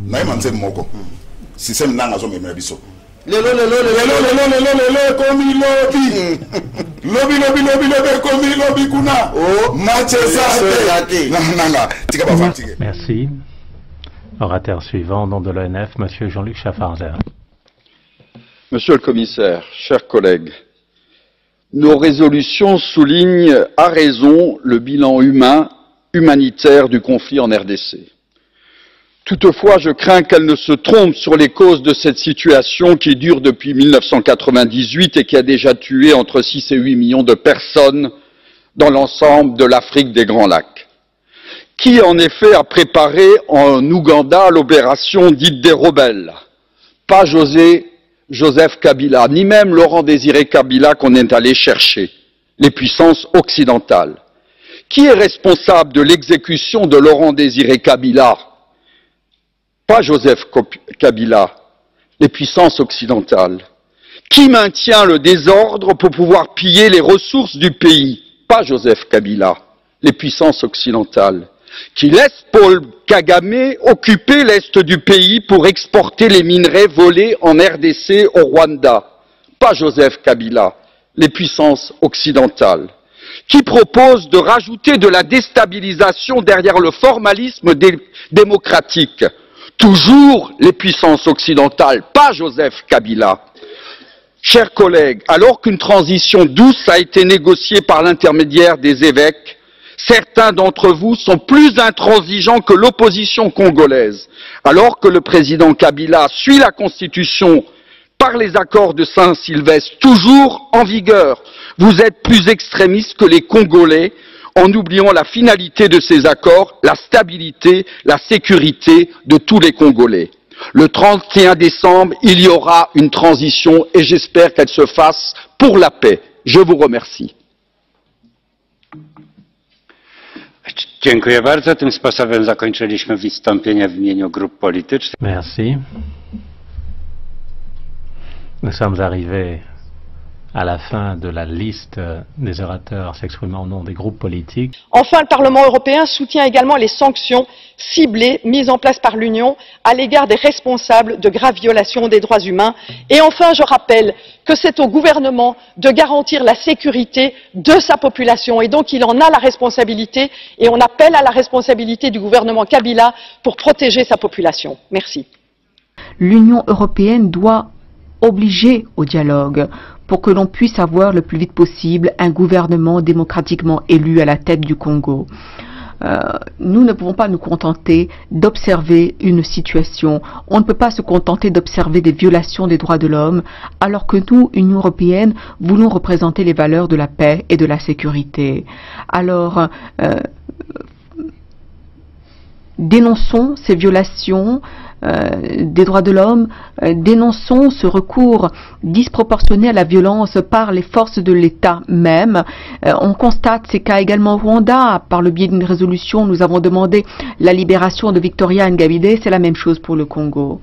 naye manze moko système nanga zo memela biso lelo komi lobi komi lobi kuna nanga tika ba fatigue. Merci. Orateur suivant, au nom de l'ONF, Monsieur Jean-Luc Schaffhauser. Monsieur le Commissaire, chers collègues, nos résolutions soulignent à raison le bilan humanitaire du conflit en RDC. Toutefois, je crains qu'elle ne se trompe sur les causes de cette situation qui dure depuis 1998 et qui a déjà tué entre 6 et 8 millions de personnes dans l'ensemble de l'Afrique des Grands Lacs. Qui, en effet, a préparé en Ouganda l'opération dite des rebelles? Pas Joseph Kabila, ni même Laurent-Désiré Kabila qu'on est allé chercher, les puissances occidentales. Qui est responsable de l'exécution de Laurent-Désiré Kabila? Pas Joseph Kabila, les puissances occidentales. Qui maintient le désordre pour pouvoir piller les ressources du pays? Pas Joseph Kabila, les puissances occidentales. Qui laisse Paul Kagame occuper l'est du pays pour exporter les minerais volés en RDC au Rwanda? Pas Joseph Kabila, les puissances occidentales. Qui propose de rajouter de la déstabilisation derrière le formalisme démocratique? Toujours les puissances occidentales, pas Joseph Kabila. Chers collègues, alors qu'une transition douce a été négociée par l'intermédiaire des évêques, certains d'entre vous sont plus intransigeants que l'opposition congolaise. Alors que le président Kabila suit la Constitution par les accords de Saint-Sylvestre, toujours en vigueur, vous êtes plus extrémistes que les Congolais, en oubliant la finalité de ces accords, la stabilité, la sécurité de tous les Congolais. Le 31 décembre, il y aura une transition et j'espère qu'elle se fasse pour la paix. Je vous remercie. Dziękuję bardzo. Tym sposobem zakończyliśmy wystąpienia w imieniu grup politycznych. Merci. Nous sommes arrivés à la fin de la liste des orateurs s'exprimant au nom des groupes politiques. Enfin, le Parlement européen soutient également les sanctions ciblées mises en place par l'Union à l'égard des responsables de graves violations des droits humains. Et enfin, je rappelle que c'est au gouvernement de garantir la sécurité de sa population. Et donc, il en a la responsabilité et on appelle à la responsabilité du gouvernement Kabila pour protéger sa population. Merci. L'Union européenne doit obliger au dialogue pour que l'on puisse avoir le plus vite possible un gouvernement démocratiquement élu à la tête du Congo. Nous ne pouvons pas nous contenter d'observer une situation. On ne peut pas se contenter d'observer des violations des droits de l'homme, alors que nous, Union européenne, voulons représenter les valeurs de la paix et de la sécurité. Alors, dénonçons ces violations des droits de l'homme, dénonçons ce recours disproportionné à la violence par les forces de l'État même. On constate ces cas également au Rwanda. Par le biais d'une résolution, nous avons demandé la libération de Victoria Ingabire. C'est la même chose pour le Congo.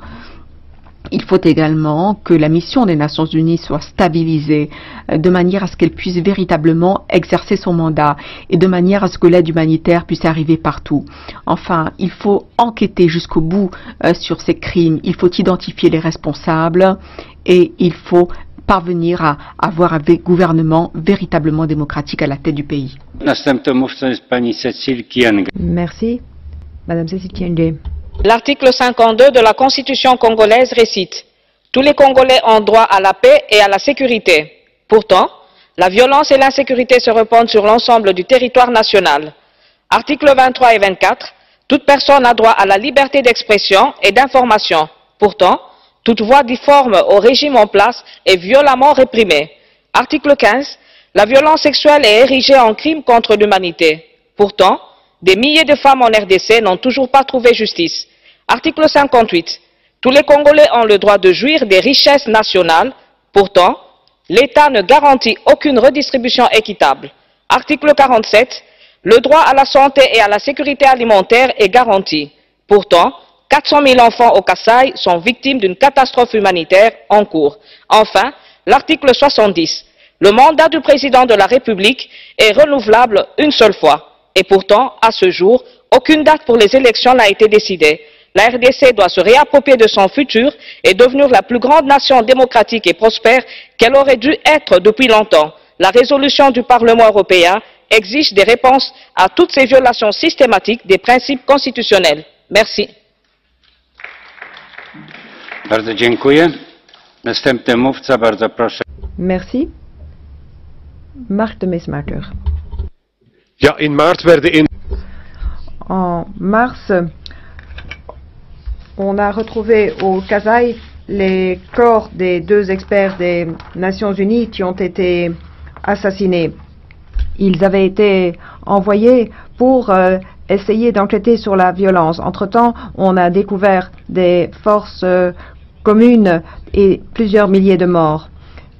Il faut également que la mission des Nations Unies soit stabilisée de manière à ce qu'elle puisse véritablement exercer son mandat et de manière à ce que l'aide humanitaire puisse arriver partout. Enfin, il faut enquêter jusqu'au bout sur ces crimes, il faut identifier les responsables et il faut parvenir à avoir un gouvernement véritablement démocratique à la tête du pays. Merci. Madame Cécile Kienge. L'article 52 de la Constitution congolaise récite « Tous les Congolais ont droit à la paix et à la sécurité ». Pourtant, la violence et l'insécurité se répandent sur l'ensemble du territoire national. Articles 23 et 24 « Toute personne a droit à la liberté d'expression et d'information ». Pourtant, toute voix difforme au régime en place est violemment réprimée. Article 15 « La violence sexuelle est érigée en crime contre l'humanité ». Pourtant, des milliers de femmes en RDC n'ont toujours pas trouvé justice. Article 58. Tous les Congolais ont le droit de jouir des richesses nationales. Pourtant, l'État ne garantit aucune redistribution équitable. Article 47. Le droit à la santé et à la sécurité alimentaire est garanti. Pourtant, 400 000 enfants au Kasaï sont victimes d'une catastrophe humanitaire en cours. Enfin, l'article 70. Le mandat du président de la République est renouvelable une seule fois. Et pourtant, à ce jour, aucune date pour les élections n'a été décidée. La RDC doit se réapproprier de son futur et devenir la plus grande nation démocratique et prospère qu'elle aurait dû être depuis longtemps. La résolution du Parlement européen exige des réponses à toutes ces violations systématiques des principes constitutionnels. Merci. Bardzo dziękuję. Następny mówca, bardzo proszę. Merci. Mark de Mesmaker. Ja, in maart werden in... En mars, on a retrouvé au Kasaï les corps des 2 experts des Nations Unies qui ont été assassinés. Ils avaient été envoyés pour essayer d'enquêter sur la violence. Entre-temps, on a découvert des forces communes et plusieurs milliers de morts.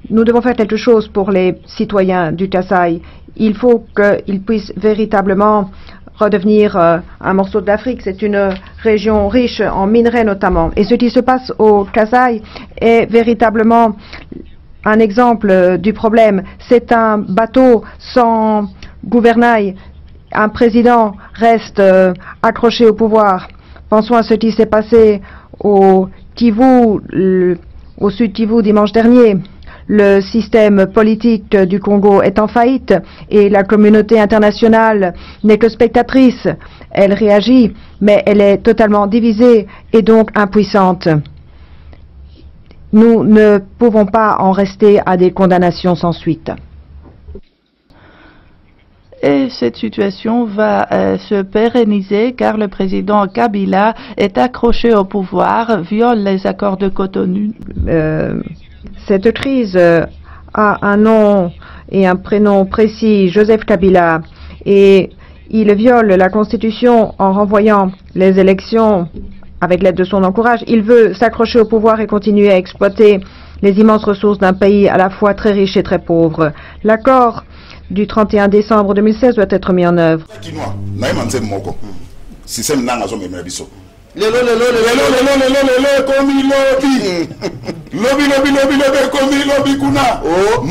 Nous devons faire quelque chose pour les citoyens du Kasaï. Il faut qu'ils puissent véritablement redevenir un morceau de l'Afrique. C'est une région riche en minerais notamment. Et ce qui se passe au Kasaï est véritablement un exemple du problème. C'est un bateau sans gouvernail. Un président reste accroché au pouvoir. Pensons à ce qui s'est passé au Kivu, au sud Kivu dimanche dernier. Le système politique du Congo est en faillite et la communauté internationale n'est que spectatrice. Elle réagit, mais elle est totalement divisée et donc impuissante. Nous ne pouvons pas en rester à des condamnations sans suite. Et cette situation va se pérenniser car le président Kabila est accroché au pouvoir, viole les accords de Cotonou. Cette crise a un nom et un prénom précis, Joseph Kabila, et il viole la Constitution en renvoyant les élections avec l'aide de son entourage. Il veut s'accrocher au pouvoir et continuer à exploiter les immenses ressources d'un pays à la fois très riche et très pauvre. L'accord du 31 décembre 2016 doit être mis en œuvre. Lobby kuna. Oh,